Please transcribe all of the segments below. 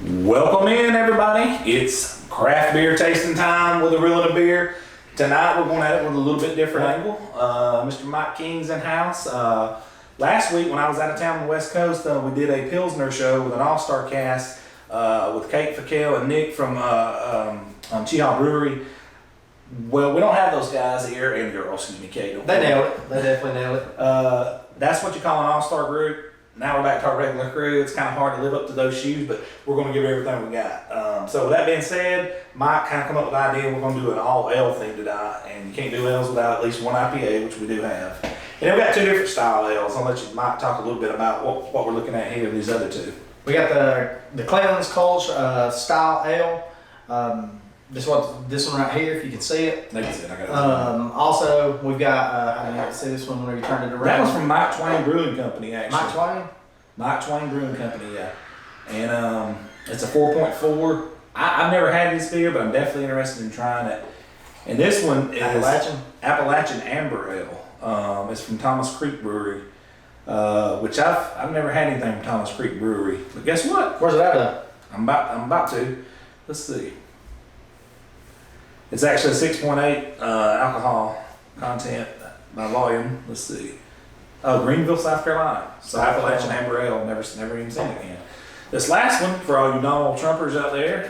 Welcome in, everybody. It's craft beer tasting time with a reel and a beer. Tonight we're going at it with a little bit different angle. Mr. Mike King's in house. Last week when I was out of town on the West Coast, we did a Pilsner show with an all-star cast with Kate Fackel and Nick from Cheehaw Brewery. Well, we don't have those guys here, and girl, excuse me, Kate. They nailed it. They definitely nailed it. That's what you call an all-star group. Now we're back to our regular crew. It's kind of hard to live up to those shoes, but we're going to give everything we got. So with that being said, Mike kind of come up with the idea we're going to do an all-ale theme tonight, and you can't do ales without at least one IPA, which we do have. And then we got two different style ales. I'll let you, Mike, talk a little bit about what we're looking at here, these other two. We got the Clemens Kolsch style ale. This one right here, if you can see it. They can see it. I got it. Also, we've got, I didn't see this one whenever you turned it around. That one's from Mike Twain Brewing Company, actually. Mike Twain? Mike Twain Brewing Company, yeah. And it's a 4.4. I've never had this beer, but I'm definitely interested in trying it. And this one is Appalachian Amber Ale. It's from Thomas Creek Brewery, which I've never had anything from Thomas Creek Brewery. But guess what? Where's it out of? I'm about to. Let's see. It's actually a 6.8 alcohol content by volume. Let's see. Oh, Greenville, South Carolina. So Appalachian Amber Ale. Never even seen it again. This last one, for all you Donald Trumpers out there,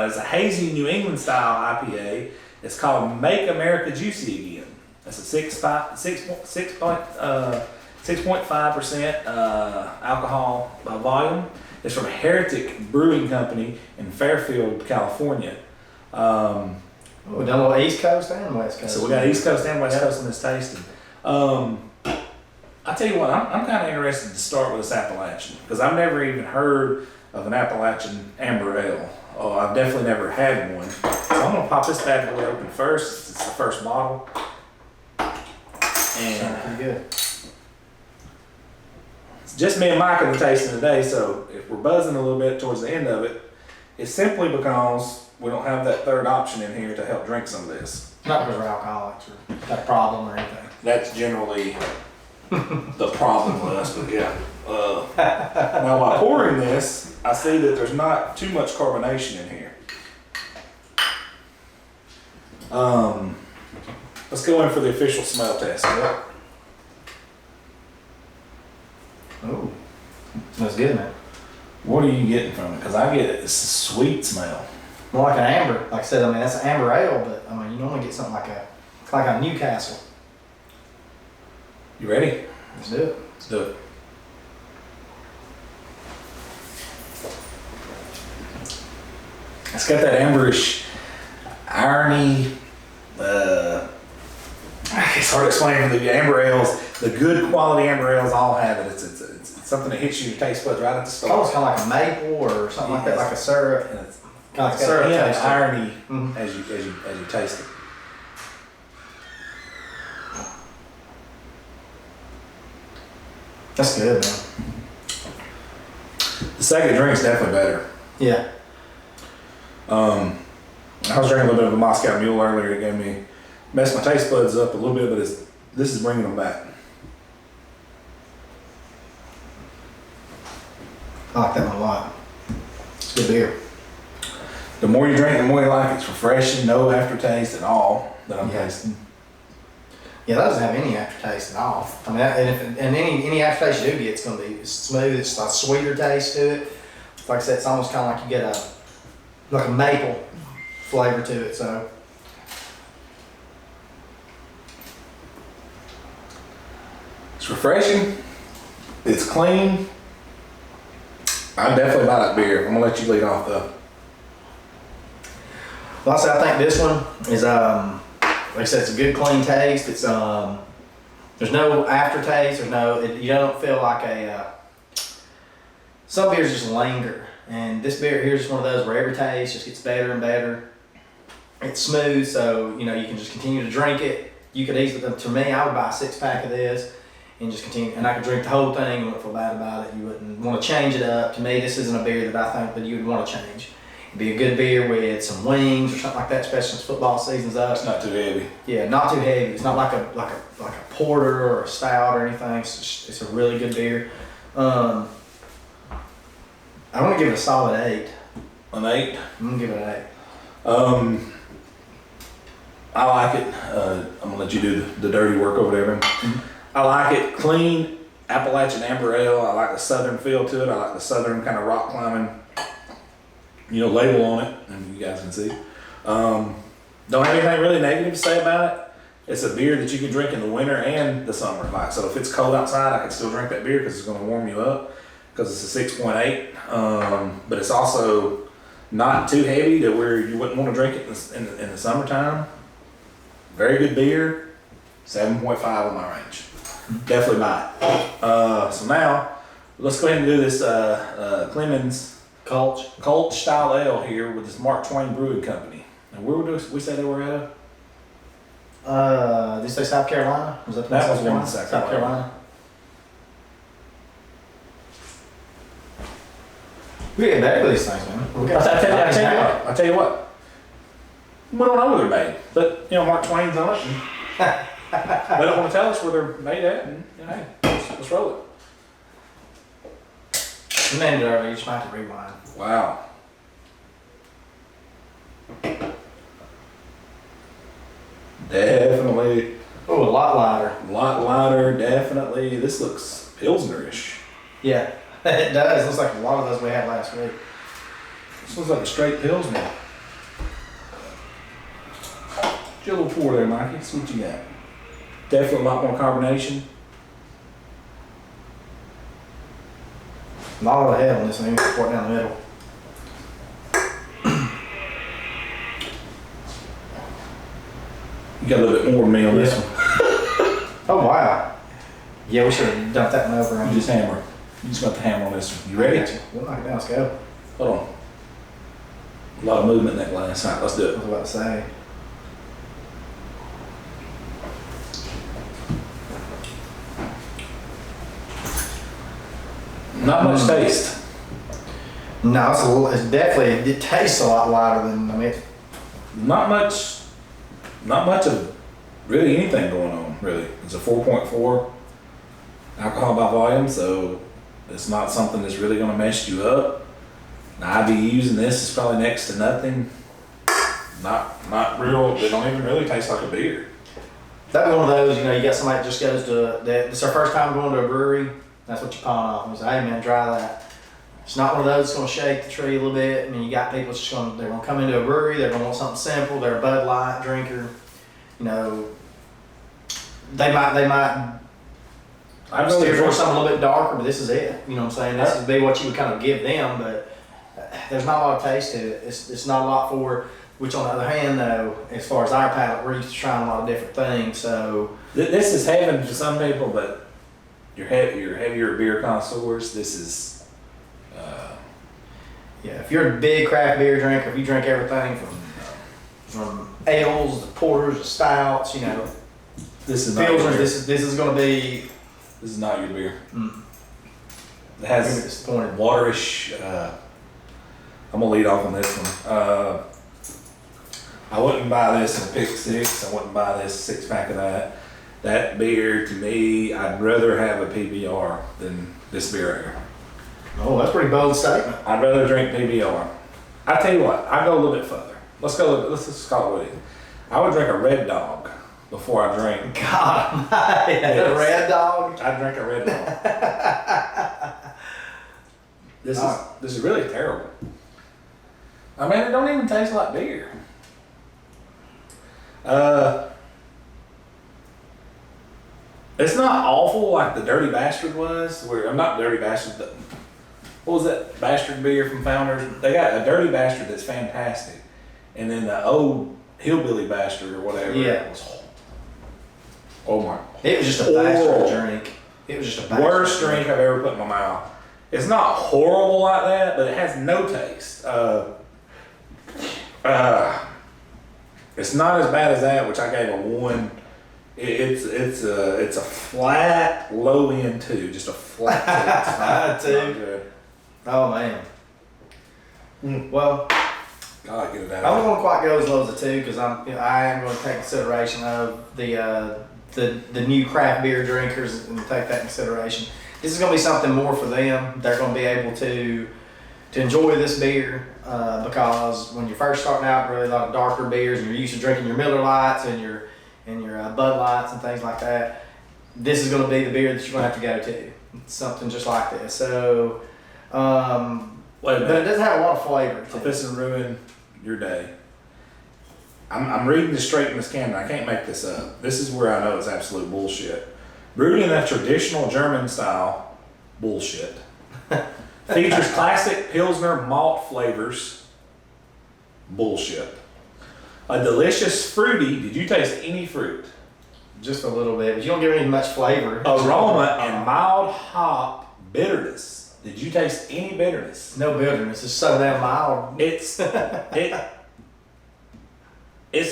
is a hazy New England style IPA. It's called Make America Juicy Again. That's a 6.5% alcohol by volume. It's from Heretic Brewing Company in Fairfield, California. We've done a little East Coast and West Coast. So we got East Coast and West Coast in this tasting. I tell you what, I'm kind of interested to start with this Appalachian because I've never even heard of an Appalachian Amber Ale. Oh, I've definitely never had one. So I'm gonna pop this bad boy open first. It's the first bottle. And pretty good. It's just me and Mike in the tasting today, so if we're buzzing a little bit towards the end of it, it's simply because we don't have that third option in here to help drink some of this. Not because we're alcoholics or got a problem or anything. That's generally the problem with us, but yeah. Now while pouring this, I see that there's not too much carbonation in here. Let's go in for the official smell test. Oh, smells good, man. What are you getting from it? Because I get it. It's a sweet smell. More like an amber. Like I said, I mean, that's an amber ale, but I mean, you normally get something like a Newcastle. You ready? Let's do it. Let's do it. It's got that amberish irony. It's hard to explain. The amber ales, the good quality amber ales, all have it. It's something that hits you your taste buds right at the start. Almost kind of like a maple or something like that, like a syrup. And it's Kind of like syrup syrup and taste. irony Mhm. as you taste it. That's good, man. The second drink's definitely better. Yeah. I was drinking a little bit of a Moscow Mule earlier. It gave me messed my taste buds up a little bit, but this is bringing them back. I like that one a lot. It's good beer. The more you drink, the more you like it. It's refreshing, no aftertaste at all that I'm tasting. Yeah, that doesn't have any aftertaste at all. I mean, and any aftertaste you do get, it's going to be smooth. It's got a sweeter taste to it. Like I said, it's almost kind of like you get a maple flavor to it. So It's refreshing. It's clean. I'm definitely buy that beer. I'm gonna let you lead off though. well, I think this one is, like I said, it's a good clean taste. It's there's no aftertaste. You don't feel like some beers just linger. And this beer here is just one of those where every taste just gets better and better. It's smooth, so you can just continue to drink it. You could easily, to me, I would buy a 6-pack of this and just continue, and I could drink the whole thing. You wouldn't feel bad about it. You wouldn't want to change it up. To me, this isn't a beer that I think that you would want to change. It'd be a good beer with some wings or something like that, especially since football season's up. It's not too heavy. Yeah, not too heavy. It's not like a porter or a stout or anything. It's a really good beer. I want to give it a solid 8. An 8. I'm gonna give it an 8. I like it. I'm gonna let you do the dirty work over there, man. I like it clean, Appalachian amber ale. I like the southern feel to it. I like the southern kind of rock climbing, label on it, and you guys can see. Don't have anything really negative to say about it. It's a beer that you can drink in the winter and the summer. Like, so if it's cold outside, I can still drink that beer because it's gonna warm you up because it's a 6.8. But it's also not too heavy to where you wouldn't want to drink it in the summertime. Very good beer, 7.5 in my range. Definitely buy it. So now, let's go ahead and do this Clemens Kolsch style ale here with this Mark Twain Brewing Company. And where would we say they were at? Did you say South Carolina? Was that was one in South Carolina. We get better with these things, man. I tell you what. We don't know where they're made, but Mark Twain's on it. And they don't want to tell us where they're made at, and hey, let's roll it. You named it earlier. You just might have to rewind. Wow. Definitely. Oh, a lot lighter. A lot lighter, definitely. This looks Pilsnerish. Yeah, it does. It looks like a lot of those we had last week. This looks like a straight Pilsner. Get a little pour there, Mikey. See what you got. Definitely a lot more carbonation. A lot of head on this thing. Pour it down the middle. You got a little bit more than me on this one. Oh, wow. Yeah, we should have dumped that one over. You just hammer. You just got the hammer on this one. You ready? We'll knock it down. Let's go. Hold on. A lot of movement in that glass. All right, let's do I it. was about to say. Not much taste. No, it tastes a lot lighter than, Not much of really anything going on, really. It's a 4.4 alcohol by volume, so it's not something that's really gonna mess you up. The IBUs in this is probably next to nothing. Not real, they don't even really taste like a beer. that'd be one of those, you got somebody that just goes to, it's their first time going to a brewery, that's what you pawn off. You say, hey man, try that. It's not one of those that's gonna shake the tree a little bit. I mean, you got people that's they're gonna come into a brewery, they're gonna want something simple, they're a Bud Light drinker, they might steer for something a little bit darker, but this is it. You know what I'm saying? This would be what you would kind of give them, but there's not a lot of taste to it. It's not a lot for, which on the other hand though, as far as our palate, we're used to trying a lot of different things, so. This is heaven to some people, but you're heavier beer connoisseurs, this is, yeah, if you're a big craft beer drinker, if you drink everything from ales to porters to stouts, this is not your beer. this is going to be. This is not your beer. It I'm has disappointed. waterish. I'm gonna lead off on this one. I wouldn't buy this in a pick six. I wouldn't buy this 6-pack of that. That beer, to me, I'd rather have a PBR than this beer right here. Oh, that's a pretty bold statement. I'd rather drink PBR. I tell you what, I go a little bit further. Let's just call it what it is. I would drink a Red Dog before I drink. God, a Red Dog. I'd drink a Red Dog. This is really terrible. I mean, it don't even taste like beer. It's not awful like the Dirty Bastard was. I'm not Dirty Bastard. But what was that bastard beer from Founders? They got a Dirty Bastard that's fantastic, and then the old Hillbilly Bastard or whatever. Yeah. Oh my! It was just a bastard drink. It was just a bastard worst drink I've ever put in my mouth. It's not horrible like that, but it has no taste. It's not as bad as that, which I gave a 1. It's a flat low end 2, just a flat 2. It's not good. Oh man. Well, God, get it out. I don't want to quite go as low as a 2 because I am going to take consideration of the new craft beer drinkers and take that in consideration. This is going to be something more for them. They're going to be able to to enjoy this beer because when you're first starting out, really a lot of darker beers, and you're used to drinking your Miller Lights and your Bud Lights and things like that, this is going to be the beer that you're going to have to go to. It's something just like this. So, but it doesn't have a lot of flavor. If this is ruin your day, I'm reading this straight from this can. I can't make this up. This is where I know it's absolute bullshit. Brewed in a traditional German style, bullshit. Features classic Pilsner malt flavors, bullshit. A delicious fruity, did you taste any fruit? Just a little bit, but you don't get any much flavor. Aroma and mild hop bitterness. Did you taste any bitterness? No bitterness, it's so damn mild. It's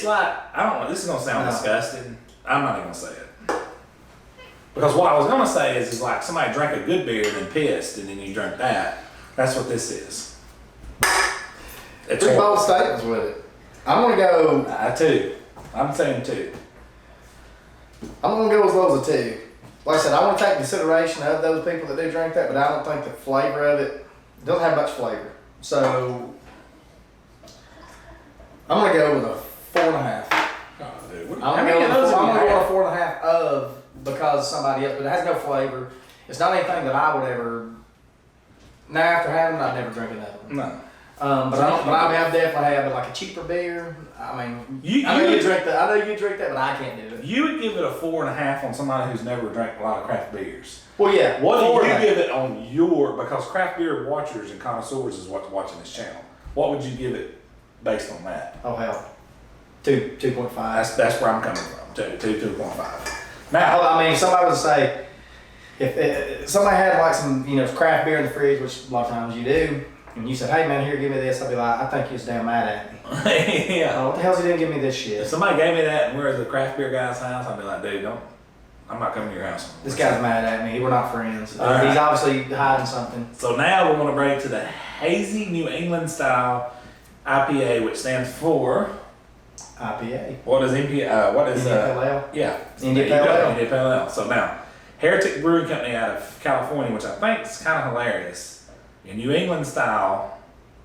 like, I don't know, this is gonna sound disgusting. I'm not even gonna say it. Because what I was gonna say is like somebody drank a good beer and then pissed and then you drank that. That's what this is. It's Pretty bold statements with it. I'm gonna go. 2. I'm saying 2. I'm gonna go as low as a 2. Like I said, I want to take consideration of those people that do drink that, but I don't think the flavor of it doesn't have much flavor. So I'm gonna go with a 4.5. Oh, dude. I'm gonna go with a 4.5 of because somebody else, but it has no flavor. It's not anything that I would ever. Now after having, I'd never drink another one. No. But I mean, I've definitely had like a cheaper beer. I mean, I know you drink that. I know you drink that, but I can't do it. You would give it a 4.5 on somebody who's never drank a lot of craft beers. Well, yeah. What do you give it on because craft beer watchers and connoisseurs is what's watching this channel. What would you give it based on that? Oh hell, 2.5. That's where I'm coming from. 2.5. Now, I mean, somebody would say if somebody had like some craft beer in the fridge, which a lot of times you do. And you said, "Hey man, here, give me this." I'd be like, "I think he's damn mad at me." Yeah. What the hell's he didn't give me this shit? If somebody gave me that and we're at the craft beer guy's house, I'd be like, "Dude, I'm not coming to your house." This guy's mad at me. We're not friends. He's right. obviously hiding something. So now we're going to break to the hazy New England style IPA, which stands for IPA. What is IPA? What is India Pale Ale? Yeah, India Pale Ale. India Pale Ale. So now, Heretic Brewing Company out of California, which I think is kind of hilarious. In New England style,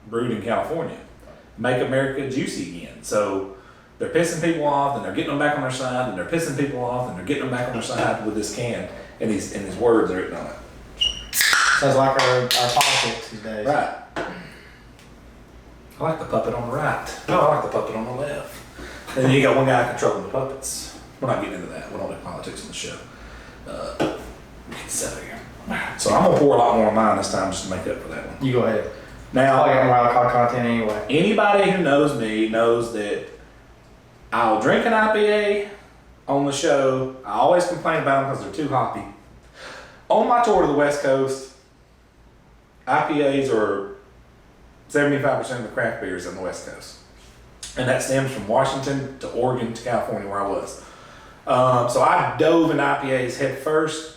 brewed in California. Make America juicy again. So they're pissing people off, and they're getting them back on their side, and they're pissing people off, and they're getting them back on their side with this can, and these words are written on it. Sounds like our politics these days. Right. I like the puppet on the right. No, I like the puppet on the left. And then you got one guy controlling the puppets. We're not getting into that. We don't do politics on the show. Get set here. So I'm gonna pour a lot more on mine this time just to make up for that one. You go ahead. Now, I got more alcohol content anyway. Anybody who knows me knows that I'll drink an IPA on the show. I always complain about them because they're too hoppy. On my tour to the West Coast, IPAs are 75% of the craft beers on the West Coast. And that stems from Washington to Oregon to California where I was. So I dove in IPAs head first.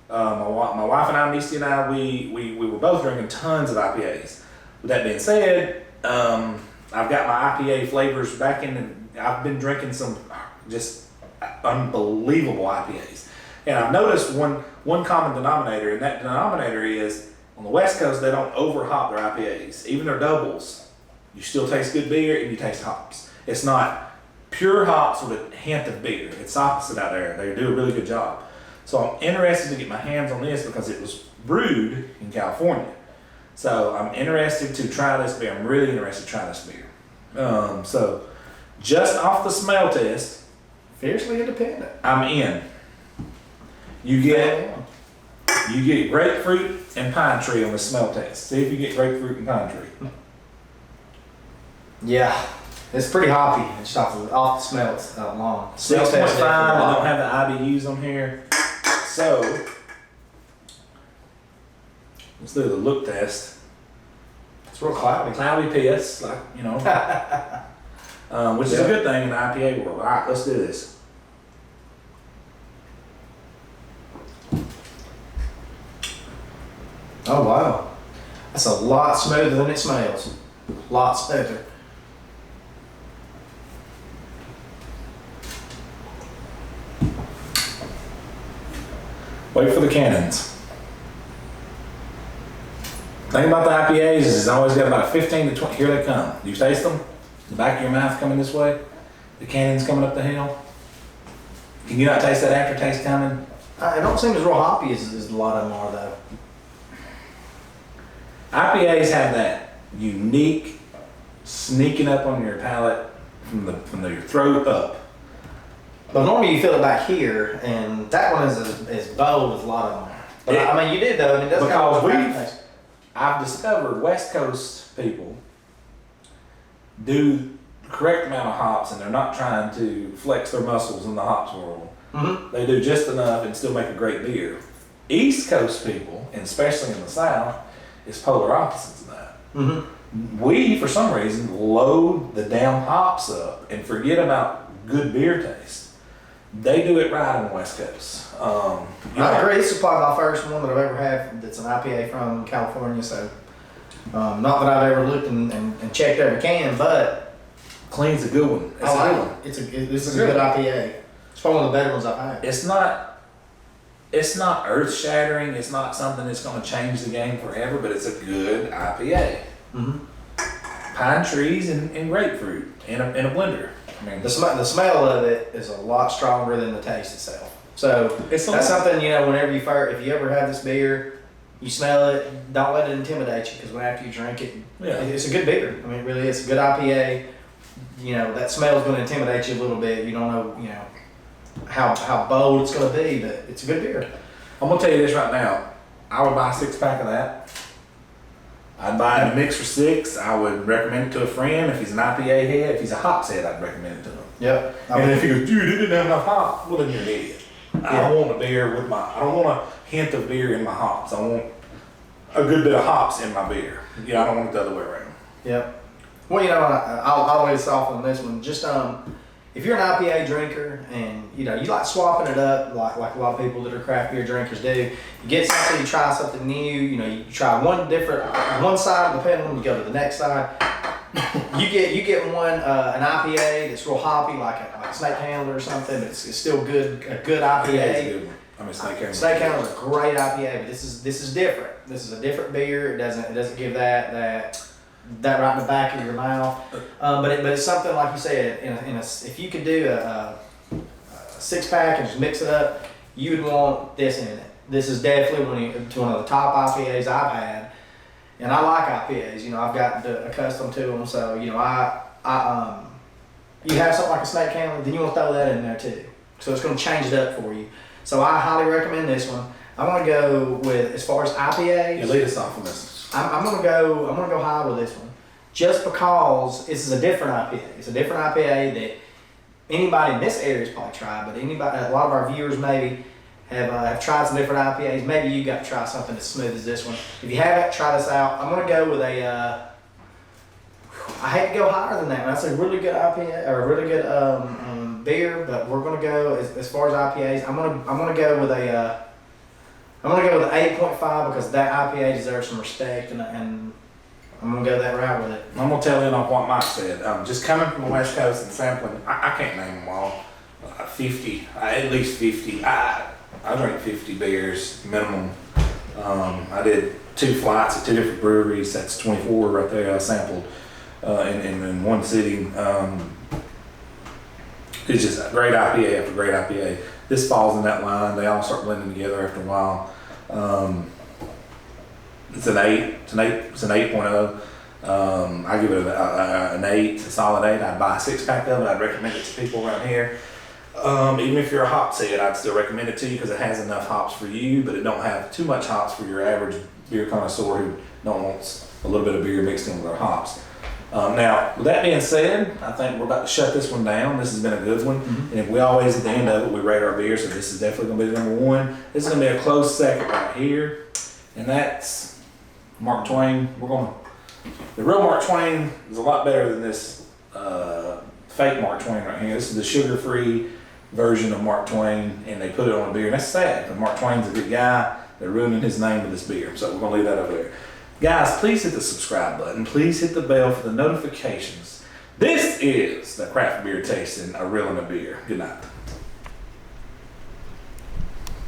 My wife and I, Misty and I, we were both drinking tons of IPAs. With that being said, I've got my IPA flavors back in, and I've been drinking some just unbelievable IPAs. And I've noticed one common denominator, and that denominator is on the West Coast, they don't over hop their IPAs. Even their doubles, you still taste good beer and you taste hops. It's not pure hops with a hint of beer. It's opposite out there. They do a really good job. So I'm interested to get my hands on this because it was brewed in California. So I'm interested to try this beer. I'm really interested to try this beer. So just off the smell test, Fiercely independent. I'm in. You get grapefruit and pine tree on the smell test. See if you get grapefruit and pine tree. Yeah, it's pretty hoppy. It's off the smell. It's long. 6.5. I don't have the IBUs on here. So let's do the look test. It's real cloudy. Cloudy piss, like which is a good thing in the IPA world. All right, let's do this. Oh wow, that's a lot smoother than it smells. A lot smoother. Wait for the cannons. Thing about the IPAs is it's always got about 15 to 20. Here they come. Do you taste them? The back of your mouth coming this way. The cannon's coming up the hill. Can you not taste that aftertaste coming? It don't seem as real hoppy as a lot of them are though. IPAs have that unique sneaking up on your palate from your throat up. But normally you feel it back here, and that one is as bold as a lot of them. But I mean, you did though, and it does Because I've discovered West Coast people do the correct amount of hops, and they're not trying to flex their muscles in the hops world. Mm-hmm. They do just enough and still make a great beer. East Coast people, and especially in the South, is polar opposites of that. Mm-hmm. We, for some reason, load the damn hops up and forget about good beer taste. They do it right on the West Coast. I agree. This is probably my first one that I've ever had that's an IPA from California. So, not that I've ever looked and checked every can, but Clean's a good one. It's I a like good one. This is a good IPA. It's probably one of the better ones I've had. It's not earth shattering. It's not something that's going to change the game forever, but it's a good IPA. Mm-hmm. Pine trees and grapefruit in a blender. I mean, The smell of it is a lot stronger than the taste itself. So It's a that's lot. something, whenever if you ever have this beer, you smell it, don't let it intimidate you, because after you drink it, Yeah. it's a good beer. I mean, it really is a good IPA. That smell is going to intimidate you a little bit. You don't know, how bold it's going to be, but it's a good beer. I'm gonna tell you this right now. I would buy a 6-pack of that. I'd buy it in a mix for 6. I would recommend it to a friend if he's an IPA head. If he's a hops head, I'd recommend it to him. Yep. And if he goes, dude, it didn't have enough hops, well then you're an idiot. I don't want a beer I don't want a hint of beer in my hops. I want a good bit of hops in my beer. I don't want it the other way around. Yep. Well, I'll lay this off on this one. Just if you're an IPA drinker and you like swapping it up, like a lot of people that are craft beer drinkers do, you get something, you try something new. You try one side of the pendulum, you go to the next side. You get one an IPA that's real hoppy, like a Snake Handler or something, but it's still good, a good IPA. Yeah, it's a good one. I mean, Snake Handler. Snake Handler is a great IPA, but this is different. This is a different beer. It doesn't give that right in the back of your mouth. But it's something like you said. If you could do a 6-pack and just mix it up, you would want this in it. This is definitely one of the top IPAs I've had. And I like IPAs, I've gotten accustomed to them. So, you have something like a Snake Handler, then you want to throw that in there too. So it's going to change it up for you. So I highly recommend this one. I'm going to go with, as far as IPAs. Yeah, lead us off on this. I'm going to go high with this one, just because this is a different IPA. It's a different IPA that anybody in this area has probably tried, but a lot of our viewers maybe have tried some different IPAs. Maybe you got to try something as smooth as this one. If you haven't, try this out. I'm going to go with I hate to go higher than that. That's a really good IPA or a really good beer, but we're going to go as far as IPAs. I'm going to go with an 8.5 because that IPA deserves some respect, and I'm going to go that route with it. I'm going to tell you on what Mike said. Just coming from the West Coast and sampling, I can't name them all. 50, at least 50. I drink 50 beers minimum. I did 2 flights at 2 different breweries. That's 24 right there. I sampled in one sitting. It's just a great IPA after great IPA. This falls in that line. They all start blending together after a while. It's an 8. It's an 8.0. I give it an 8, a solid 8. I'd buy a 6-pack of it. I'd recommend it to people around here. Even if you're a hops head, I'd still recommend it to you because it has enough hops for you, but it don't have too much hops for your average beer connoisseur who don't want a little bit of beer mixed in with their hops. Now, with that being said, I think we're about to shut this one down. This has been a good one. Mm-hmm. And if we always, at the end of it, we rate our beer, so this is definitely going to be number 1. This is going to be a close second right here. And that's Mark Twain. The real Mark Twain is a lot better than this fake Mark Twain right here. This is the sugar-free version of Mark Twain, and they put it on a beer. And that's sad, because Mark Twain's a good guy. They're ruining his name with this beer. So we're going to leave that over there. Guys, please hit the subscribe button. Please hit the bell for the notifications. This is the Craft Beer Tasting, a Real and a Beer. Good night.